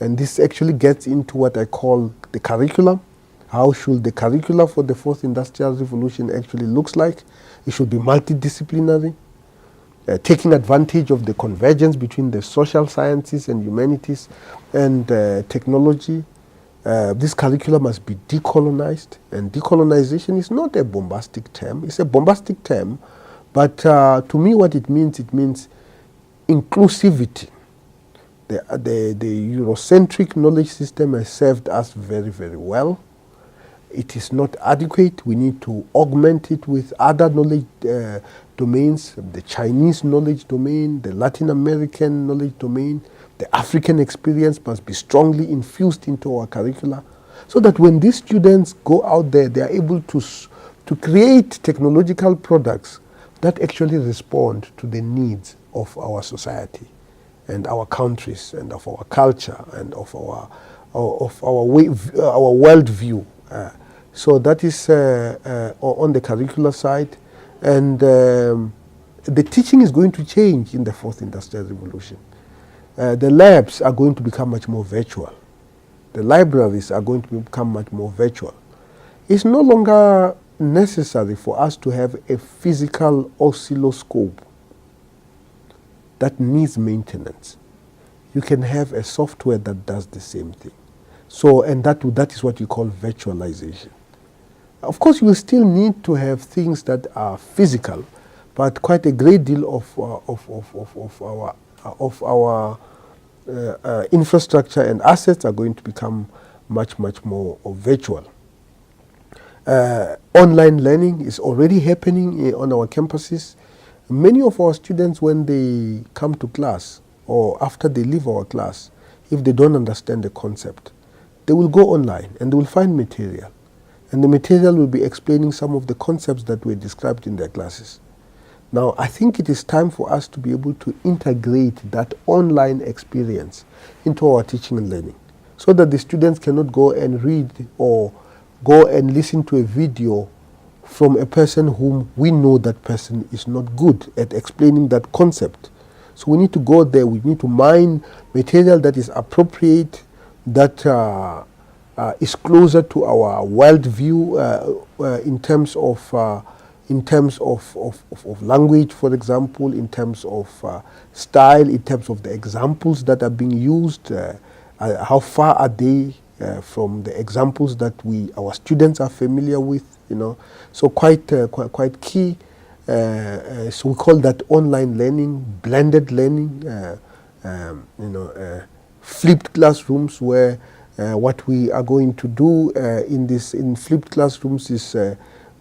And this actually gets into what I call the curriculum. How should the curricula for the fourth industrial revolution actually looks like? It should be multidisciplinary, taking advantage of the convergence between the social sciences and humanities and technology. This curriculum must be decolonized, and decolonization is not a bombastic term. It's a bombastic term, but to me what it means inclusivity. The Eurocentric knowledge system has served us very, very well. It is not adequate. We need to augment it with other knowledge domains, the Chinese knowledge domain, the Latin American knowledge domain. The African experience must be strongly infused into our curricula so that when these students go out there, they are able to create technological products that actually respond to the needs of our society and our countries and of our culture and of our worldview. So that is on the curricular side, and the teaching is going to change in the fourth industrial revolution. The labs are going to become much more virtual. The libraries are going to become much more virtual. It's no longer necessary for us to have a physical oscilloscope that needs maintenance. You can have a software that does the same thing. So, and that is what we call virtualization. Of course, you will still need to have things that are physical, but quite a great deal of our infrastructure and assets are going to become much more virtual. Online learning is already happening on our campuses. Many of our students, when they come to class or after they leave our class, if they don't understand the concept, they will go online and they will find material. And the material will be explaining some of the concepts that were described in their classes. Now, I think it is time for us to be able to integrate that online experience into our teaching and learning so that the students cannot go and read or go and listen to a video from a person whom we know that person is not good at explaining that concept. So we need to go there, we need to mine material that is appropriate, that is closer to our worldview in terms of language, for example, in terms of style, in terms of the examples that are being used, how far are they from the examples that our students are familiar with, you know. So quite key. So we call that online learning, blended learning, flipped classrooms, where what we are going to do in flipped classrooms is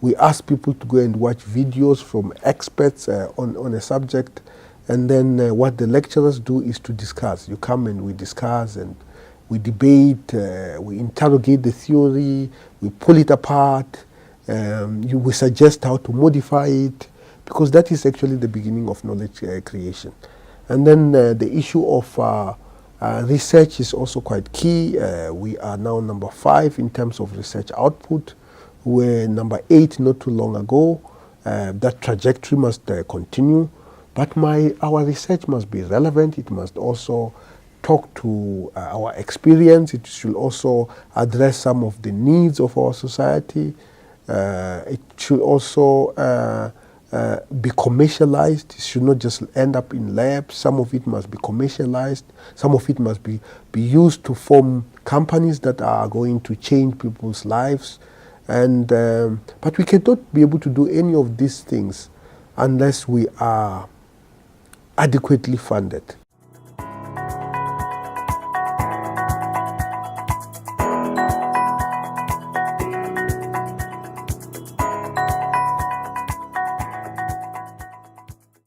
we ask people to go and watch videos from experts on a subject, and then what the lecturers do is to discuss. You come and we discuss and we debate, we interrogate the theory, we pull it apart, we suggest how to modify it, because that is actually the beginning of knowledge creation. And then the issue of research is also quite key. We are now number 5 in terms of research output. We were number 8 not too long ago. That trajectory must continue, but our research must be relevant. It must also talk to our experience. It should also address some of the needs of our society. It should also be commercialized. It should not just end up in labs. Some of it must be commercialized. Some of it must be used to form companies that are going to change people's lives. And but we cannot be able to do any of these things unless we are adequately funded.